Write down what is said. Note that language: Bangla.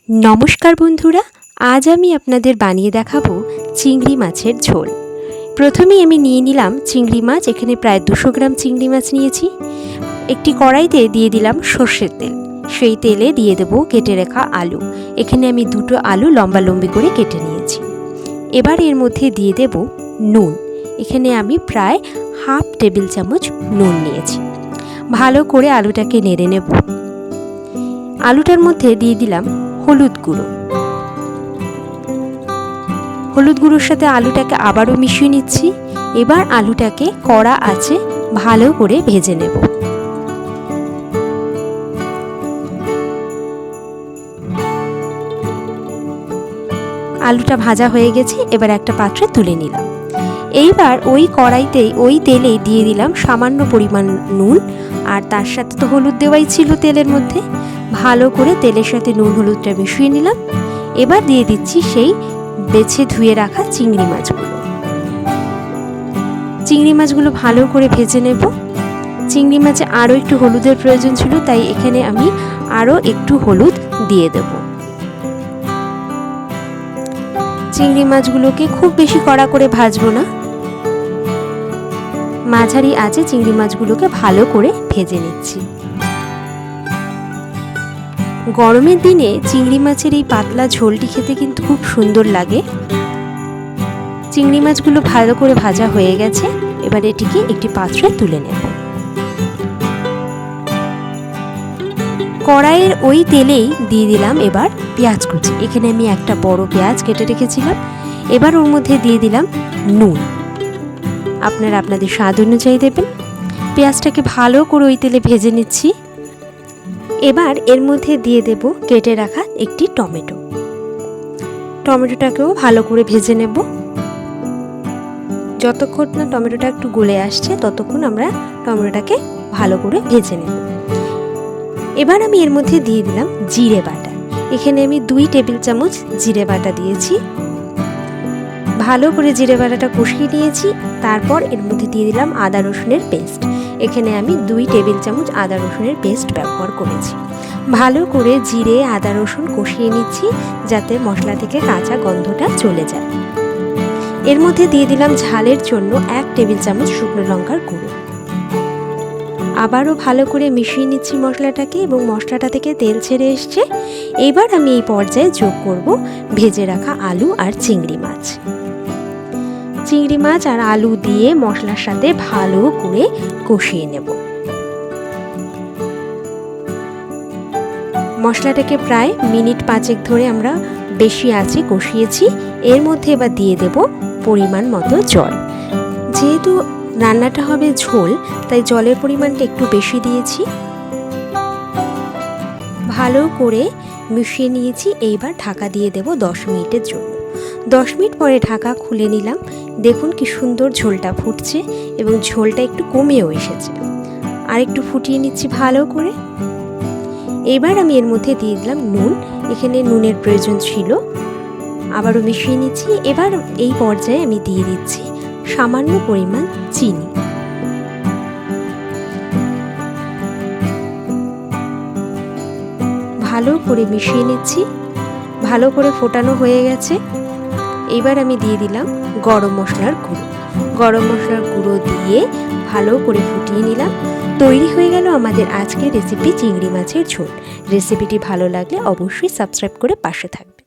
নমস্কার বন্ধুরা, আজ আমি আপনাদের বানিয়ে দেখাবো চিংড়ি মাছের ঝোল। প্রথমেই আমি নিয়ে নিলাম চিংড়ি মাছ। এখানে প্রায় 200 গ্রাম চিংড়ি মাছ নিয়েছি। একটি কড়াইতে দিয়ে দিলাম সর্ষের তেল। সেই তেলে দিয়ে দেব কেটে রাখা আলু। এখানে আমি 2টো আলু লম্বা লম্বি করে কেটে নিয়েছি। এবার এর মধ্যে দিয়ে দেব নুন। এখানে আমি প্রায় হাফ টেবিল চামচ নুন নিয়েছি। ভালো করে আলুটাকে নেড়ে নেব। আলুটার মধ্যে দিয়ে দিলাম হলুদ গুঁড়ো। হলুদ গুঁড়োর সাথে আলুটাকে আবারও মিশিয়ে নিচ্ছি। এবার আলুটাকে কড়া আঁচে ভালো করে ভেজে নেব। আলুটা ভাজা হয়ে গেছে, এবার একটা পাত্রে তুলে নিলাম। এইবার ওই কড়াইতেই ওই তেলেই দিয়ে দিলাম সামান্য পরিমাণ নুন, আর তার সাথে তো হলুদ দেওয়াই ছিল তেলের মধ্যে। ভালো করে তেলের সাথে নুন হলুদটা মিশিয়ে নিলাম। এবার দিয়ে দিচ্ছি সেই বেছে ধুয়ে রাখা চিংড়ি মাছগুলো। চিংড়ি মাছগুলো ভালো করে ভেজে নেব। চিংড়ি মাছে আরও একটু হলুদের প্রয়োজন ছিল, তাই এখানে আমি আরও একটু হলুদ দিয়ে দেব। চিংড়ি মাছগুলোকে খুব বেশি কড়া করে ভাজবো না, মাঝারি আঁচে চিংড়ি মাছগুলোকে ভালো করে ভেজে নিচ্ছি। গরমের দিনে চিংড়ি মাছের এই পাতলা ঝোলটি খেতে কিন্তু খুব সুন্দর লাগে। চিংড়ি মাছগুলো ভালো করে ভাজা হয়ে গেছে। এবার এটিকে একটি পাত্রে তুলে নেব। কড়াইয়ের ওই তেলেই দিয়ে দিলাম এবার পেঁয়াজ কুচি। এখানে আমি একটা বড় পেঁয়াজ কেটে রেখেছিলাম। এবার ওর মধ্যে দিয়ে দিলাম নুন। আপনারা আপনাদের স্বাদ অনুযায়ী দেবেন। পেঁয়াজটাকে ভালো করে ওই তেলে ভেজে নিচ্ছি। এবার এর মধ্যে দিয়ে দেব কেটে রাখা একটি টমেটো। টমেটোটাকেও ভালো করে ভেজে নেব। যতক্ষণ না টমেটোটা একটু গলে আসছে ততক্ষণ আমরা টমেটোটাকে ভালো করে ভেজে নেব। এবার আমি এর মধ্যে দিয়ে দিলাম জিরে বাটা। এখানে আমি 2 টেবিল চামচ জিরে বাটা দিয়েছি। ভালো করে জিরে বাটাটা কষিয়ে নিয়েছি। তারপর এর মধ্যে দিয়ে দিলাম আদা রসুনের পেস্ট। এখানে আমি 2 টেবিল চামচ আদা রসুনের পেস্ট ব্যবহার করেছি। ভালো করে জিরে আদা রসুন কষিয়ে নিচ্ছি, যাতে মশলা থেকে কাঁচা গন্ধটা চলে যায়। এর মধ্যে দিয়ে দিলাম ঝালের জন্য 1 টেবিল চামচ শুকনো লঙ্কার গুঁড়ো। আবারও ভালো করে মিশিয়ে নিচ্ছি মশলাটাকে, এবং মশলাটা থেকে তেল ছেড়ে এসছে। এবার আমি এই পর্যায়ে যোগ করব ভেজে রাখা আলু আর চিংড়ি মাছ। চিংড়ি মাছ আর আলু দিয়ে মশলার সাথে ভালো করে কষিয়ে নেব। মশলাটাকে প্রায় মিনিট 5 ধরে আমরা বেশি আঁচে কষিয়েছি। এর মধ্যে এবার দিয়ে দেব পরিমাণ মতো জল। যেহেতু রান্নাটা হবে ঝোল, তাই জলের পরিমাণটা একটু বেশি দিয়েছি। ভালো করে মিশিয়ে নিয়েছি। এইবার ঢাকা দিয়ে দেব 10 মিনিটের জন্য। 10 মিনিট পরে ঢাকা খুলে নিলাম। দেখুন কি সুন্দর ঝোলটা ফুটছে, এবং ঝোলটা একটু কমেও এসেছে। আর একটু ফুটিয়ে নিচ্ছি ভালো করে। এবার আমি এর মধ্যে দিয়ে দিলাম নুন। এখানে নুনের প্রয়োজন ছিল, আবারও মিশিয়ে নিচ্ছি। এবার এই পর্যায়ে আমি দিয়ে দিচ্ছি সামান্য পরিমাণ চিনি। ভালো করে মিশিয়ে নিচ্ছি। ভালো করে ফোটানো হয়ে গেছে। এবার আমি দিয়ে দিলাম গরম মশলার গুঁড়ো। গরম মশলার গুঁড়ো দিয়ে ভালো করে ফুটিয়ে নিলাম। তৈরি হয়ে গেল আমাদের আজকের রেসিপি চিংড়ি মাছের ঝোল। রেসিপিটি ভালো লাগলে অবশ্যই সাবস্ক্রাইব করে পাশে থাকবেন।